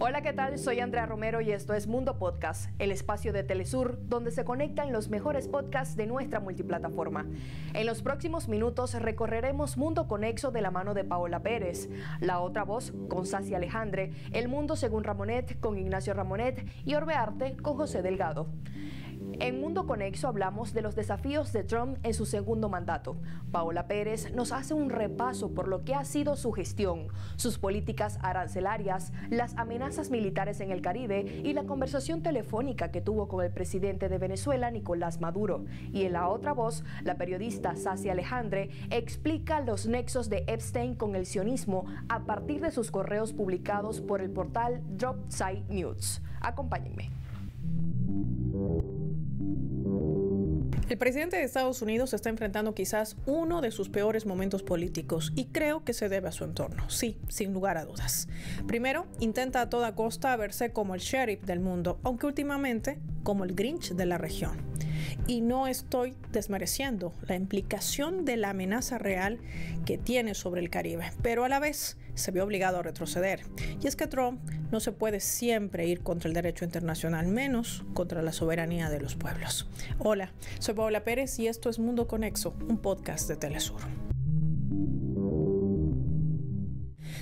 Hola, ¿qué tal? Soy Andrea Romero y esto es Mundo Podcast, el espacio de Telesur donde se conectan los mejores podcasts de nuestra multiplataforma. En los próximos minutos recorreremos Mundo Conexo de la mano de Paola Pérez, La Otra Voz con Saci Alejandre, El Mundo según Ramonet con Ignacio Ramonet y Orbe Arte con José Delgado. En Mundo Conexo hablamos de los desafíos de Trump en su segundo mandato. Paola Pérez nos hace un repaso por lo que ha sido su gestión, sus políticas arancelarias, las amenazas militares en el Caribe y la conversación telefónica que tuvo con el presidente de Venezuela, Nicolás Maduro. Y en La Otra Voz, la periodista Saci Alejandre explica los nexos de Epstein con el sionismo a partir de sus correos publicados por el portal Dropside News. Acompáñenme. El presidente de Estados Unidos está enfrentando quizás uno de sus peores momentos políticos y creo que se debe a su entorno, sí, sin lugar a dudas. Primero, intenta a toda costa verse como el sheriff del mundo, aunque últimamente como el Grinch de la región. Y no estoy desmereciendo la implicación de la amenaza real que tiene sobre el Caribe, pero a la vez se ve obligado a retroceder. Y es que Trump no se puede siempre ir contra el derecho internacional, menos contra la soberanía de los pueblos. Hola, soy Paola Pérez y esto es Mundo Conexo, un podcast de Telesur.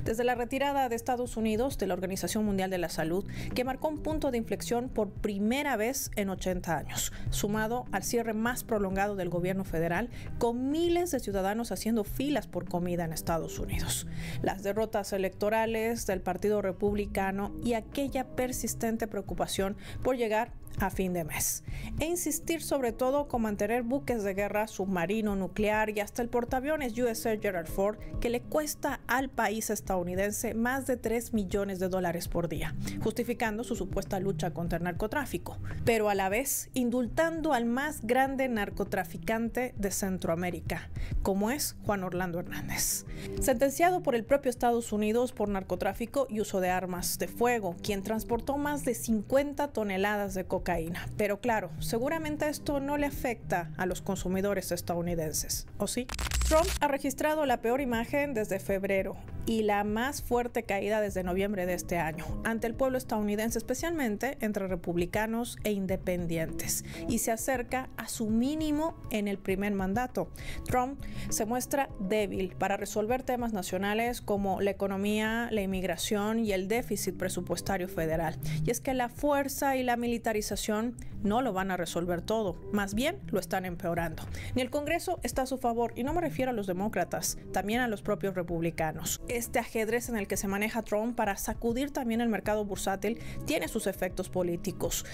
Desde la retirada de Estados Unidos de la Organización Mundial de la Salud, que marcó un punto de inflexión por primera vez en 80 años, sumado al cierre más prolongado del gobierno federal, con miles de ciudadanos haciendo filas por comida en Estados Unidos, las derrotas electorales del Partido Republicano y aquella persistente preocupación por llegar a fin de mes, e insistir sobre todo con mantener buques de guerra, submarino, nuclear y hasta el portaaviones USS Gerald Ford, que le cuesta al país estadounidense más de $3 millones por día, justificando su supuesta lucha contra el narcotráfico, pero a la vez indultando al más grande narcotraficante de Centroamérica, como es Juan Orlando Hernández, sentenciado por el propio Estados Unidos por narcotráfico y uso de armas de fuego, quien transportó más de 50 toneladas de cocaína. Pero claro, seguramente esto no le afecta a los consumidores estadounidenses, ¿o sí? Trump ha registrado la peor imagen desde febrero y la más fuerte caída desde noviembre de este año ante el pueblo estadounidense, especialmente entre republicanos e independientes, y se acerca a su mínimo en el primer mandato. Trump se muestra débil para resolver temas nacionales como la economía, la inmigración y el déficit presupuestario federal. Y es que la fuerza y la militarización no lo van a resolver todo, más bien lo están empeorando. Ni el Congreso está a su favor, y no me refiero a los demócratas, también a los propios republicanos. Este ajedrez en el que se maneja Trump para sacudir también el mercado bursátil tiene sus efectos políticos.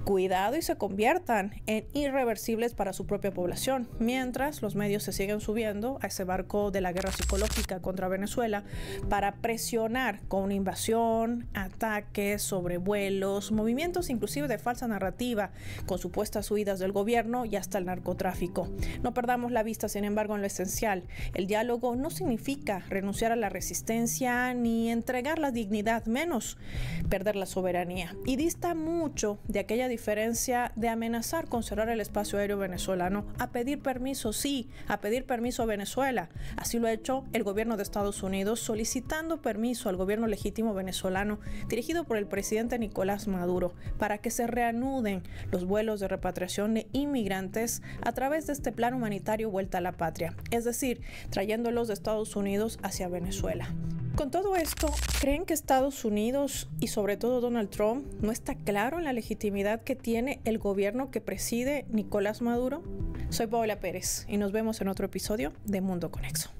Cuidado y se conviertan en irreversibles para su propia población, mientras los medios se siguen subiendo a ese barco de la guerra psicológica contra Venezuela para presionar con una invasión, ataques, sobrevuelos, movimientos inclusive de falsa narrativa, con supuestas huidas del gobierno y hasta el narcotráfico. No perdamos la vista, sin embargo, en lo esencial. El diálogo no significa renunciar a la resistencia ni entregar la dignidad, menos perder la soberanía. Y dista mucho de aquella diferencia de amenazar con cerrar el espacio aéreo venezolano a pedir permiso, sí, a pedir permiso a Venezuela. Así lo ha hecho el gobierno de Estados Unidos, solicitando permiso al gobierno legítimo venezolano dirigido por el presidente Nicolás Maduro para que se reanuden los vuelos de repatriación de inmigrantes a través de este plan humanitario Vuelta a la Patria, es decir, trayéndolos de Estados Unidos hacia Venezuela. Con todo esto, ¿creen que Estados Unidos y sobre todo Donald Trump no está claro en la legitimidad que tiene el gobierno que preside Nicolás Maduro? Soy Paola Pérez y nos vemos en otro episodio de Mundo Conexo.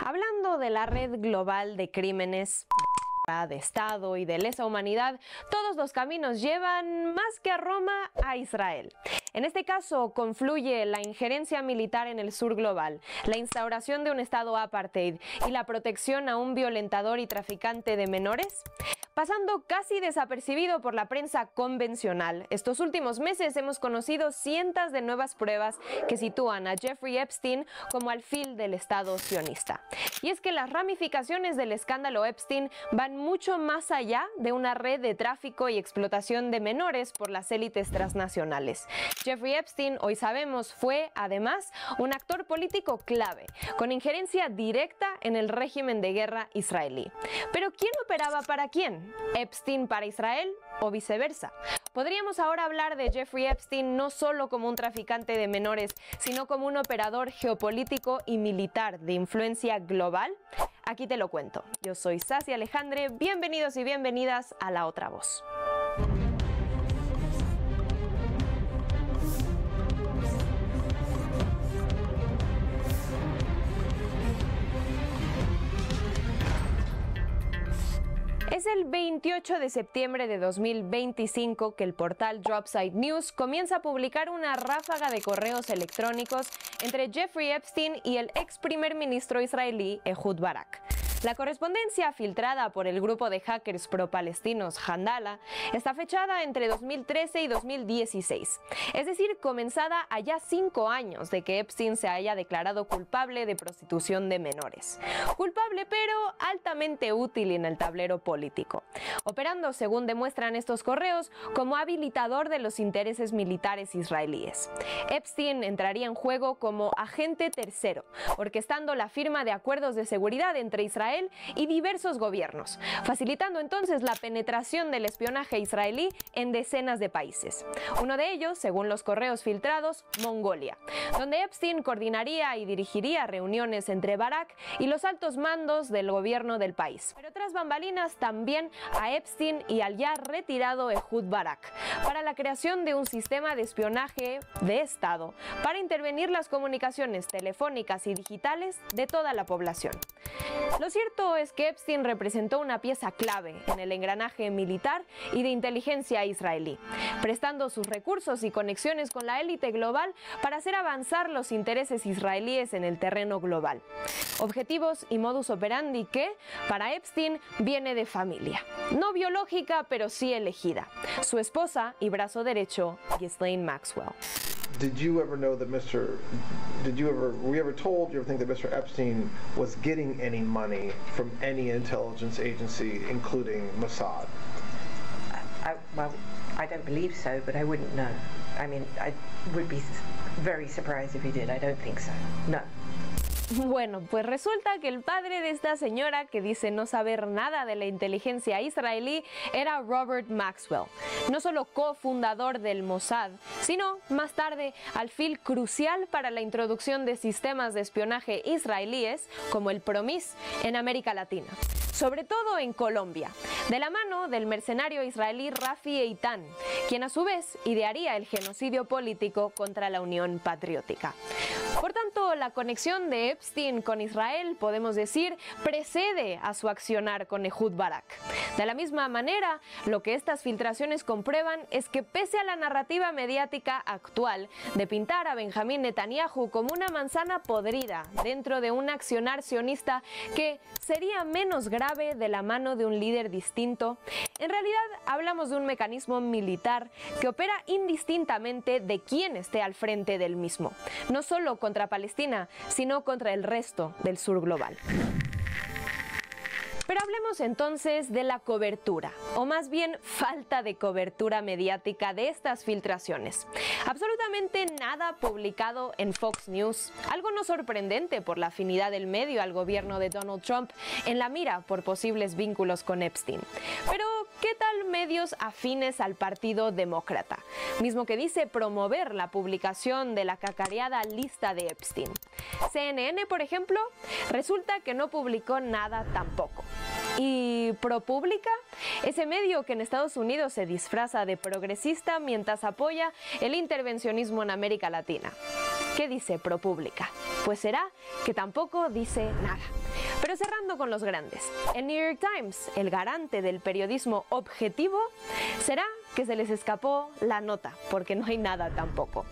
Hablando de la red global de crímenes de Estado y de lesa humanidad, todos los caminos llevan más que a Roma, a Israel. En este caso confluye la injerencia militar en el sur global, la instauración de un estado apartheid y la protección a un violentador y traficante de menores. Pasando casi desapercibido por la prensa convencional, estos últimos meses hemos conocido cientos de nuevas pruebas que sitúan a Jeffrey Epstein como alfil del Estado sionista. Y es que las ramificaciones del escándalo Epstein van mucho más allá de una red de tráfico y explotación de menores por las élites transnacionales. Jeffrey Epstein, hoy sabemos, fue además un actor político clave, con injerencia directa en el régimen de guerra israelí. Pero ¿quién operaba para quién? ¿Epstein para Israel o viceversa? Podríamos ahora hablar de Jeffrey Epstein no solo como un traficante de menores, sino como un operador geopolítico y militar de influencia global. Aquí te lo cuento. Yo soy Sassy Alejandre, bienvenidos y bienvenidas a La Otra Voz. Es el 28 de septiembre de 2025 que el portal Dropsite News comienza a publicar una ráfaga de correos electrónicos entre Jeffrey Epstein y el ex primer ministro israelí Ehud Barak. La correspondencia filtrada por el grupo de hackers pro-palestinos Handala está fechada entre 2013 y 2016, es decir, comenzada allá 5 años de que Epstein se haya declarado culpable de prostitución de menores. Culpable pero altamente útil en el tablero político, operando, según demuestran estos correos, como habilitador de los intereses militares israelíes. Epstein entraría en juego como agente tercero, orquestando la firma de acuerdos de seguridad entre Israel y diversos gobiernos, facilitando entonces la penetración del espionaje israelí en decenas de países. Uno de ellos, según los correos filtrados, Mongolia, donde Epstein coordinaría y dirigiría reuniones entre Barak y los altos mandos del gobierno del país. Pero tras bambalinas también a Epstein y al ya retirado Ehud Barak, para la creación de un sistema de espionaje de Estado para intervenir las comunicaciones telefónicas y digitales de toda la población. Lo cierto es que Epstein representó una pieza clave en el engranaje militar y de inteligencia israelí, prestando sus recursos y conexiones con la élite global para hacer avanzar los intereses israelíes en el terreno global. Objetivos y modus operandi que, para Epstein, viene de familia. No biológica, pero sí elegida. Su esposa y brazo derecho, Ghislaine Maxwell. Did you ever know that were you ever told, you ever think that Mr. Epstein was getting any money from any intelligence agency, including Mossad? Well, I don't believe so, but I wouldn't know. I mean, I would be very surprised if he did. I don't think so. No. Bueno, pues resulta que el padre de esta señora, que dice no saber nada de la inteligencia israelí, era Robert Maxwell, no solo cofundador del Mossad, sino más tarde alfil crucial para la introducción de sistemas de espionaje israelíes como el PROMIS en América Latina, sobre todo en Colombia, de la mano del mercenario israelí Rafi Eitan, quien a su vez idearía el genocidio político contra la Unión Patriótica. Por tanto, la conexión de Epstein con Israel, podemos decir, precede a su accionar con Ehud Barak. De la misma manera, lo que estas filtraciones comprueban es que pese a la narrativa mediática actual de pintar a Benjamín Netanyahu como una manzana podrida dentro de un accionar sionista que sería menos grave de la mano de un líder distinto, en realidad hablamos de un mecanismo militar que opera indistintamente de quién esté al frente del mismo, no solo contra Palestina, sino contra el resto del sur global. Pero hablemos entonces de la cobertura, o más bien falta de cobertura mediática de estas filtraciones. Absolutamente nada publicado en Fox News, algo no sorprendente por la afinidad del medio al gobierno de Donald Trump en la mira por posibles vínculos con Epstein. Pero, ¿qué tal medios afines al Partido Demócrata? Mismo que dice promover la publicación de la cacareada lista de Epstein. CNN, por ejemplo, resulta que no publicó nada tampoco. ¿Y ProPublica? Ese medio que en Estados Unidos se disfraza de progresista mientras apoya el intervencionismo en América Latina. ¿Qué dice ProPublica? Pues será que tampoco dice nada. Pero cerrando con los grandes, el New York Times, el garante del periodismo objetivo, será que se les escapó la nota, porque no hay nada tampoco.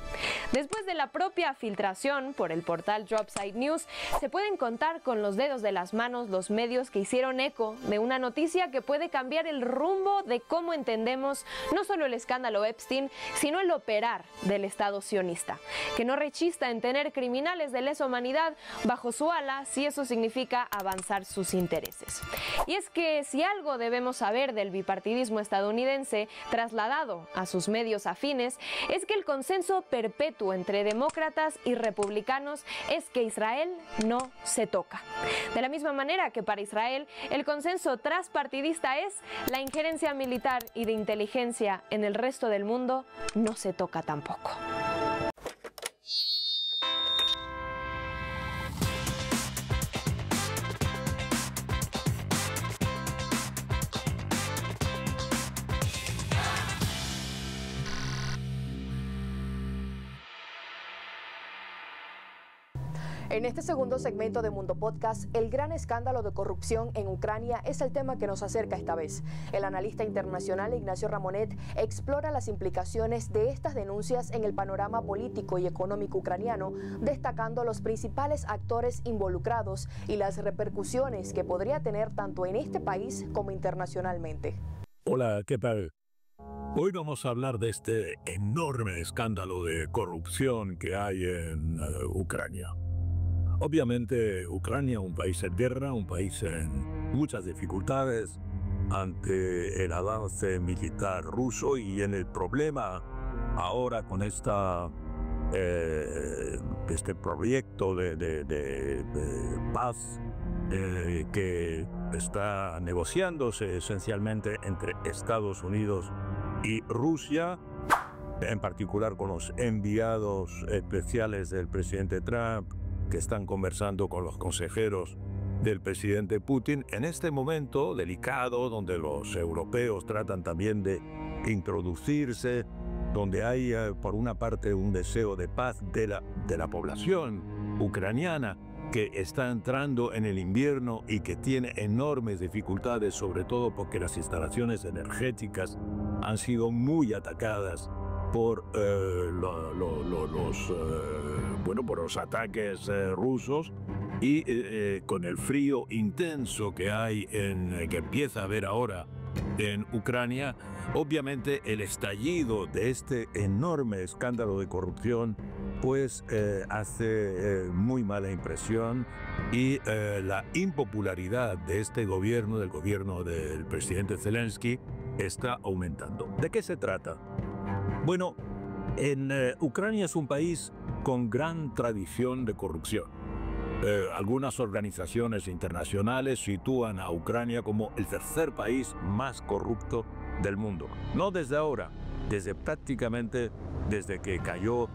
Después de la propia filtración por el portal Dropside News, se pueden contar con los dedos de las manos los medios que hicieron eco de una noticia que puede cambiar el rumbo de cómo entendemos no solo el escándalo Epstein, sino el operar del Estado sionista, que no rechista en tener criminales de lesa humanidad bajo su ala si eso significa avanzar sus intereses. Y es que si algo debemos saber del bipartidismo estadounidense trasladado a sus medios afines, es que el consenso perpetuo entre demócratas y republicanos es que Israel no se toca. De la misma manera que para Israel, el consenso transpartidista es la injerencia militar y de inteligencia en el resto del mundo no se toca tampoco. En este segundo segmento de Mundo Podcast, el gran escándalo de corrupción en Ucrania es el tema que nos acerca esta vez. El analista internacional Ignacio Ramonet explora las implicaciones de estas denuncias en el panorama político y económico ucraniano, destacando los principales actores involucrados y las repercusiones que podría tener tanto en este país como internacionalmente. Hola, ¿qué tal? Hoy vamos a hablar de este enorme escándalo de corrupción que hay en Ucrania. Obviamente, Ucrania, un país en guerra, un país en muchas dificultades ante el avance militar ruso y en el problema ahora con este proyecto de paz que está negociándose esencialmente entre Estados Unidos y Rusia, en particular con los enviados especiales del presidente Trump, que están conversando con los consejeros del presidente Putin en este momento delicado donde los europeos tratan también de introducirse, donde hay por una parte un deseo de paz de la población ucraniana que está entrando en el invierno y que tiene enormes dificultades, sobre todo porque las instalaciones energéticas han sido muy atacadas por los ataques rusos y con el frío intenso que hay que empieza a haber ahora en Ucrania. Obviamente el estallido de este enorme escándalo de corrupción pues hace muy mala impresión y la impopularidad de este gobierno, del gobierno del presidente Zelensky, está aumentando. ¿De qué se trata? Bueno, Ucrania es un país con gran tradición de corrupción. Algunas organizaciones internacionales sitúan a Ucrania como el tercer país más corrupto del mundo. No desde ahora, prácticamente desde que cayó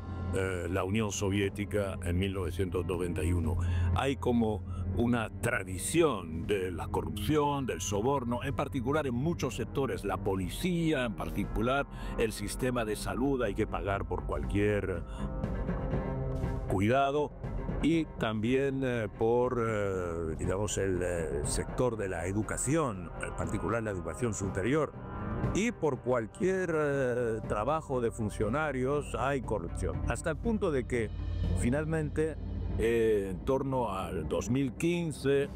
la Unión Soviética en 1991. Hay como una tradición de la corrupción, del soborno, en particular en muchos sectores, la policía, en particular el sistema de salud, hay que pagar por cualquier cuidado, y también por, digamos, el sector de la educación, en particular la educación superior, y por cualquier trabajo de funcionarios hay corrupción, hasta el punto de que finalmente en torno al 2015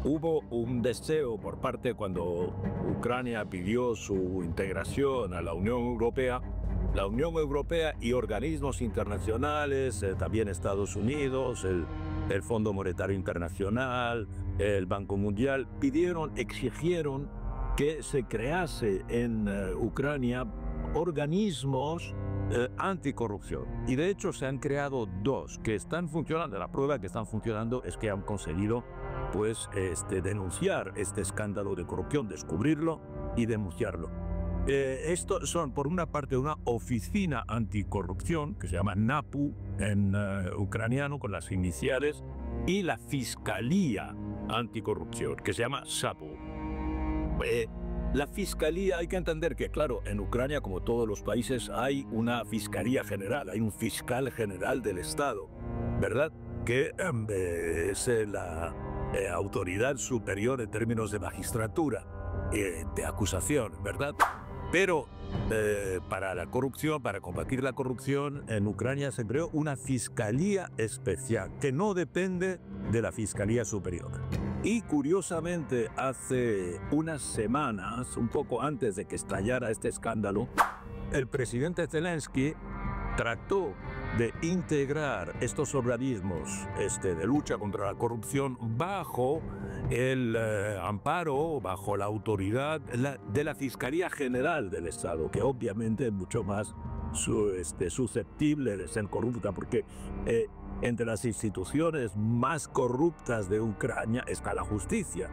hubo un deseo por parte, cuando Ucrania pidió su integración a la Unión Europea y organismos internacionales, también Estados Unidos, el Fondo Monetario Internacional, el Banco Mundial, exigieron que se crease en Ucrania organismos anticorrupción. Y de hecho se han creado dos que están funcionando. La prueba que están funcionando es que han conseguido pues denunciar este escándalo de corrupción, descubrirlo y denunciarlo. Estos son, por una parte, una oficina anticorrupción que se llama NAPU en ucraniano, con las iniciales, y la Fiscalía Anticorrupción, que se llama SAPU. La Fiscalía, hay que entender que, claro, en Ucrania, como todos los países, hay una Fiscalía General, hay un fiscal general del Estado, ¿verdad? Que es la autoridad superior en términos de magistratura, de acusación, ¿verdad? Pero para la corrupción, para combatir la corrupción, en Ucrania se creó una fiscalía especial que no depende de la Fiscalía Superior. Y curiosamente, hace unas semanas, un poco antes de que estallara este escándalo, el presidente Zelensky trató de integrar estos organismos de lucha contra la corrupción bajo el amparo, bajo la autoridad de la Fiscalía General del Estado, que obviamente es mucho más susceptible de ser corrupta, porque entre las instituciones más corruptas de Ucrania está la justicia.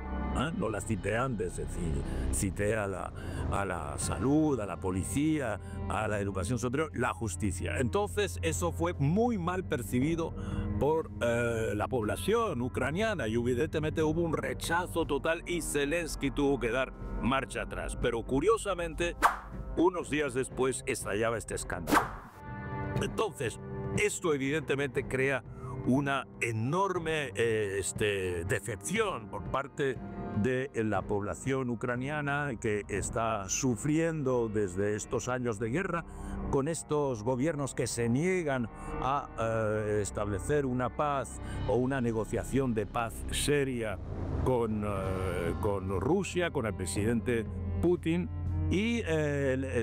No la cité antes, es decir, cité a la salud, a la policía, a la educación superior, la justicia. Entonces eso fue muy mal percibido por la población ucraniana y evidentemente hubo un rechazo total y Zelensky tuvo que dar marcha atrás. Pero curiosamente, unos días después estallaba este escándalo. Entonces, esto evidentemente crea una enorme decepción por parte de la población ucraniana que está sufriendo desde estos años de guerra con estos gobiernos que se niegan a establecer una paz o una negociación de paz seria con Rusia, con el presidente Putin. Y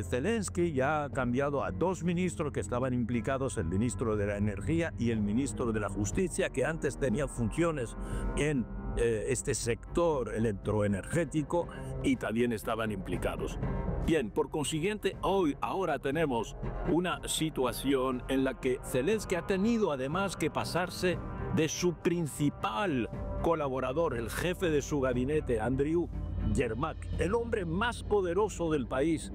Zelensky ya ha cambiado a dos ministros que estaban implicados, el ministro de la Energía y el ministro de la Justicia, que antes tenían funciones en este sector electroenergético y también estaban implicados. Bien, por consiguiente, ahora tenemos una situación en la que Zelensky ha tenido además que pasarse de su principal colaborador, el jefe de su gabinete, Andriy Yermak, el hombre más poderoso del país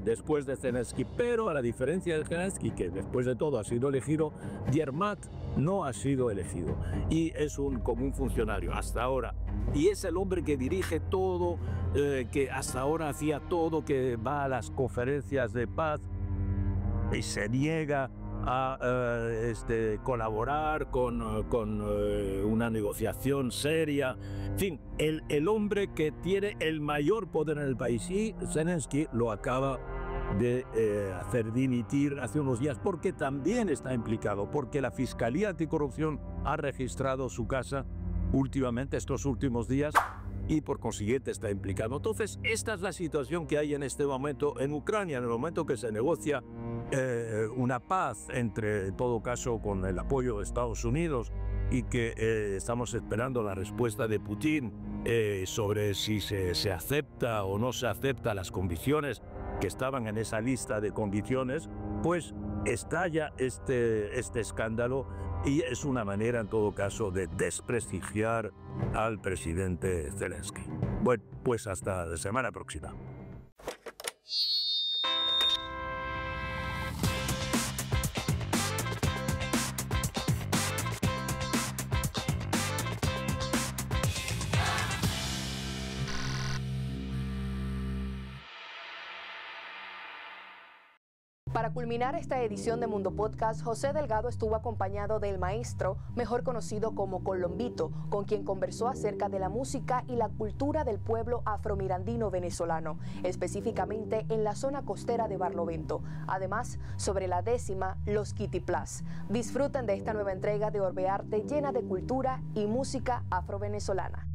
después de Zelensky. Pero a la diferencia de Zelensky, que después de todo ha sido elegido, Yermak no ha sido elegido y es un común funcionario hasta ahora. Y es el hombre que dirige todo, que hasta ahora hacía todo, que va a las conferencias de paz y se niega a colaborar con una negociación seria. En fin, el hombre que tiene el mayor poder en el país, y Zelensky lo acaba de hacer dimitir hace unos días porque también está implicado, porque la Fiscalía Anticorrupción ha registrado su casa últimamente, estos últimos días, y por consiguiente está implicado. Entonces, esta es la situación que hay en este momento en Ucrania, en el momento que se negocia una paz, entre, en todo caso, con el apoyo de Estados Unidos, y que estamos esperando la respuesta de Putin sobre si se acepta o no se acepta las condiciones que estaban en esa lista de condiciones, pues estalla este escándalo y es una manera, en todo caso, de desprestigiar al presidente Zelensky. Bueno, pues hasta la semana próxima. Para culminar esta edición de Mundo Podcast, José Delgado estuvo acompañado del maestro, mejor conocido como Colombito, con quien conversó acerca de la música y la cultura del pueblo afromirandino venezolano, específicamente en la zona costera de Barlovento. Además, sobre la 10ª Los Kitty Plus. Disfruten de esta nueva entrega de Orbe Arte llena de cultura y música afrovenezolana.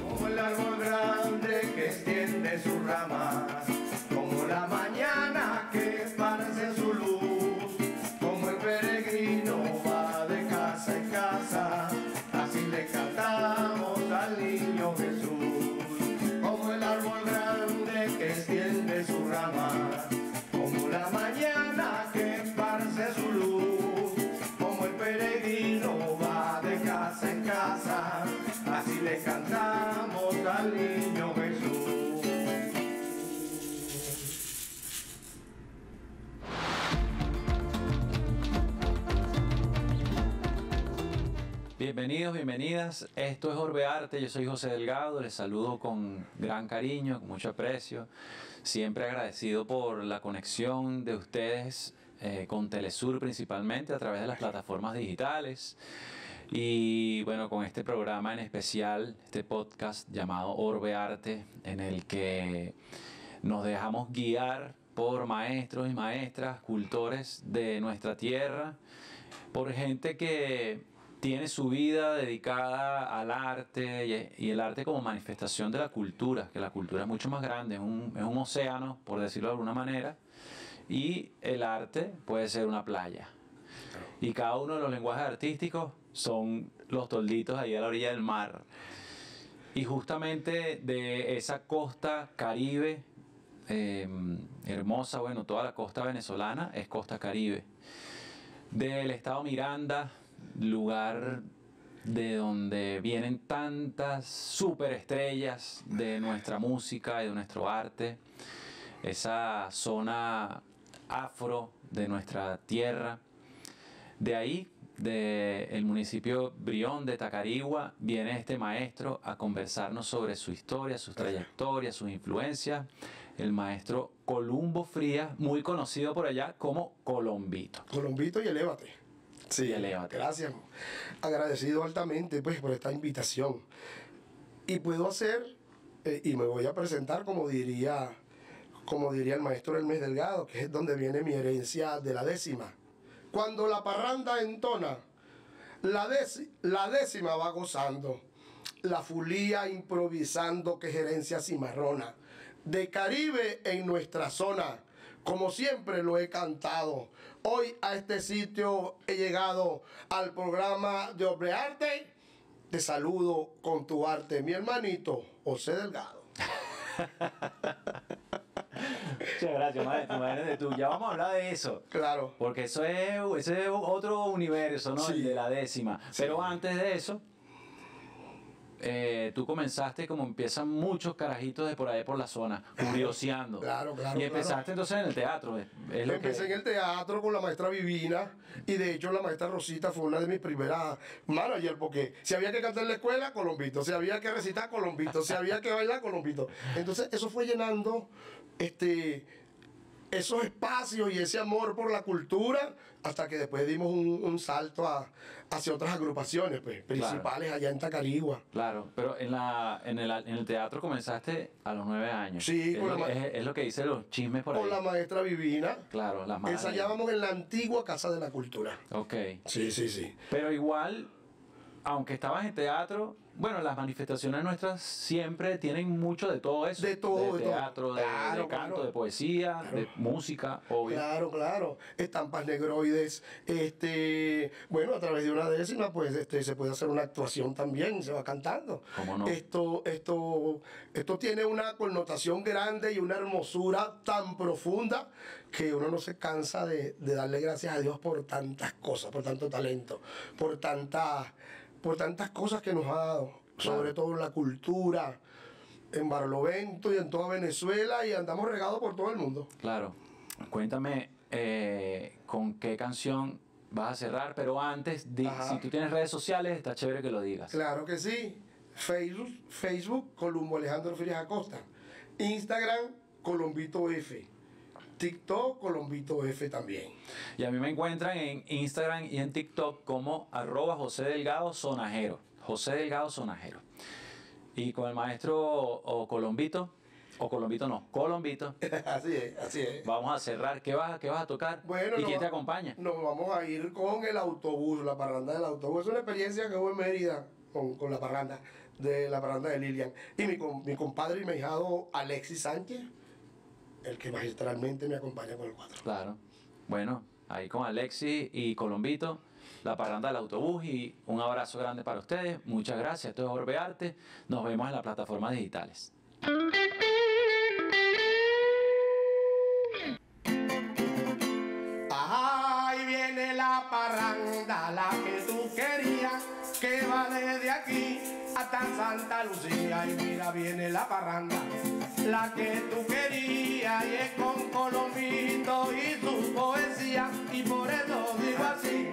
Como el árbol grande que extiende sus ramas, como la mañana que esparce su luz, como el peregrino va de casa en casa, así le cantamos al niño Jesús. Como el árbol grande que extiende sus ramas, como la mañana que esparce su luz, como el peregrino va de casa en casa, así le cantamos al niño Jesús. Bienvenidos, bienvenidas. Esto es Orbe Arte. Yo soy José Delgado. Les saludo con gran cariño, con mucho aprecio. Siempre agradecido por la conexión de ustedes con Telesur, principalmente a través de las plataformas digitales. Y bueno, con este programa en especial, este podcast llamado Orbe Arte, en el que nos dejamos guiar por maestros y maestras, cultores de nuestra tierra, por gente que tiene su vida dedicada al arte y el arte como manifestación de la cultura, que la cultura es mucho más grande, es un océano, por decirlo de alguna manera, y el arte puede ser una playa. Y cada uno de los lenguajes artísticos son los tolditos ahí a la orilla del mar. Y justamente de esa costa caribe, hermosa, bueno, toda la costa venezolana es costa caribe. Del estado Miranda, lugar de donde vienen tantas superestrellas de nuestra música y de nuestro arte, esa zona afro de nuestra tierra. De ahí, del municipio Brión de Tacarigua, viene este maestro a conversarnos sobre su historia, sus trayectorias, sus influencias, el maestro Columbo Frías, muy conocido por allá como Colombito. Colombito y Elévate. Sí, Y Elévate. Gracias. Agradecido altamente pues, por esta invitación. Y puedo hacer, y me voy a presentar como diría el maestro Hermes Delgado, que es donde viene mi herencia de la décima. Cuando la parranda entona, la décima va gozando, la fulía improvisando, que es herencia cimarrona. De Caribe en nuestra zona, como siempre lo he cantado. Hoy a este sitio he llegado al programa de Orbe Arte. Te saludo con tu arte, mi hermanito José Delgado. Muchas gracias, maestro. Imagínate tú. Ya vamos a hablar de eso. Claro. Porque eso es otro universo, ¿no? Sí. El de la décima. Sí. Pero antes de eso, tú comenzaste como empiezan muchos carajitos de por ahí por la zona, curioseando. Claro, claro, Y empezaste entonces en el teatro. Es lo Empecé en que... el teatro con la maestra Vivina, y de hecho la maestra Rosita fue una de mis primeras managers, porque si había que cantar en la escuela, Colombito, si había que recitar, Colombito, si había que bailar, Colombito. Entonces eso fue llenando esos espacios y ese amor por la cultura, hasta que después dimos un salto hacia otras agrupaciones pues, principales allá en Tacarigua. Claro, pero en el teatro comenzaste a los 9 años. Sí, es lo que dicen los chismes por ahí. Con la maestra Vivina. Claro, las madres. Ensayábamos en la antigua Casa de la Cultura. Ok. Sí, sí, sí. Pero igual, aunque estabas en teatro, bueno, las manifestaciones nuestras siempre tienen mucho de todo eso. De todo, de de todo. teatro, de Claro, canto, claro. de poesía, de música, obvio. Claro, claro. Estampas negroides. Bueno, a través de una décima, pues se puede hacer una actuación también, se va cantando. ¿Cómo no? Esto tiene una connotación grande y una hermosura tan profunda que uno no se cansa de darle gracias a Dios por tantas cosas, por tanto talento, por tantas cosas que nos ha dado, sobre todo en la cultura, en Barlovento y en toda Venezuela, y andamos regados por todo el mundo. Claro. Cuéntame con qué canción vas a cerrar, pero antes, si tú tienes redes sociales, está chévere que lo digas. Claro que sí. Facebook Columbo Alejandro Frías Acosta. Instagram, Colombito F. TikTok, Colombito F también. Y a mí me encuentran en Instagram y en TikTok como @José Delgado Sonajero. José Delgado Sonajero. Y con el maestro Colombito Así es, así es. vamos a cerrar. ¿Qué vas a tocar? Bueno, ¿Y quién te acompaña? Nos vamos a ir con el autobús, la parranda del autobús. Es una experiencia que hubo en Mérida con la parranda de Lilian. Y mi compadre y mi hijado Alexis Sánchez, el que magistralmente me acompaña con el cuatro. Claro. Bueno, ahí con Alexis y Colombito, la parranda del autobús, y un abrazo grande para ustedes. Muchas gracias. Esto es Orbe Arte. Nos vemos en las plataformas digitales. Ahí viene la parranda, la que tú querías, que va desde aquí hasta Santa Lucía. Y mira, viene la parranda, la que tú querías, y es con Colombito y su poesía. Y por eso digo así: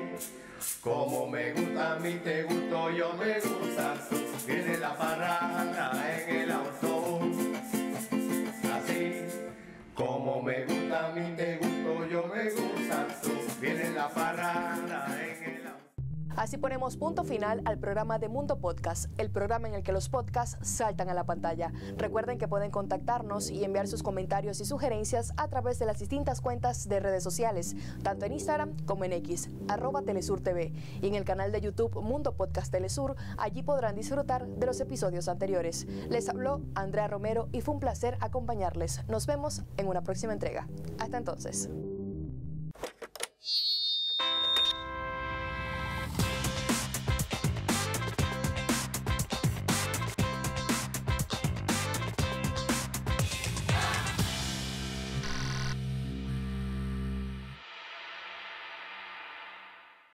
como me gusta a mí, te gusto, yo me gusta tú. Viene la parranda en el autobús, así. Como me gusta a mí, te gusto, yo me gusta tú. Viene la parranda en el autobús. Así ponemos punto final al programa de Mundo Podcast, el programa en el que los podcasts saltan a la pantalla. Recuerden que pueden contactarnos y enviar sus comentarios y sugerencias a través de las distintas cuentas de redes sociales, tanto en Instagram como en X, @TelesurTV, y en el canal de YouTube Mundo Podcast Telesur. Allí podrán disfrutar de los episodios anteriores. Les habló Andrea Romero y fue un placer acompañarles. Nos vemos en una próxima entrega. Hasta entonces.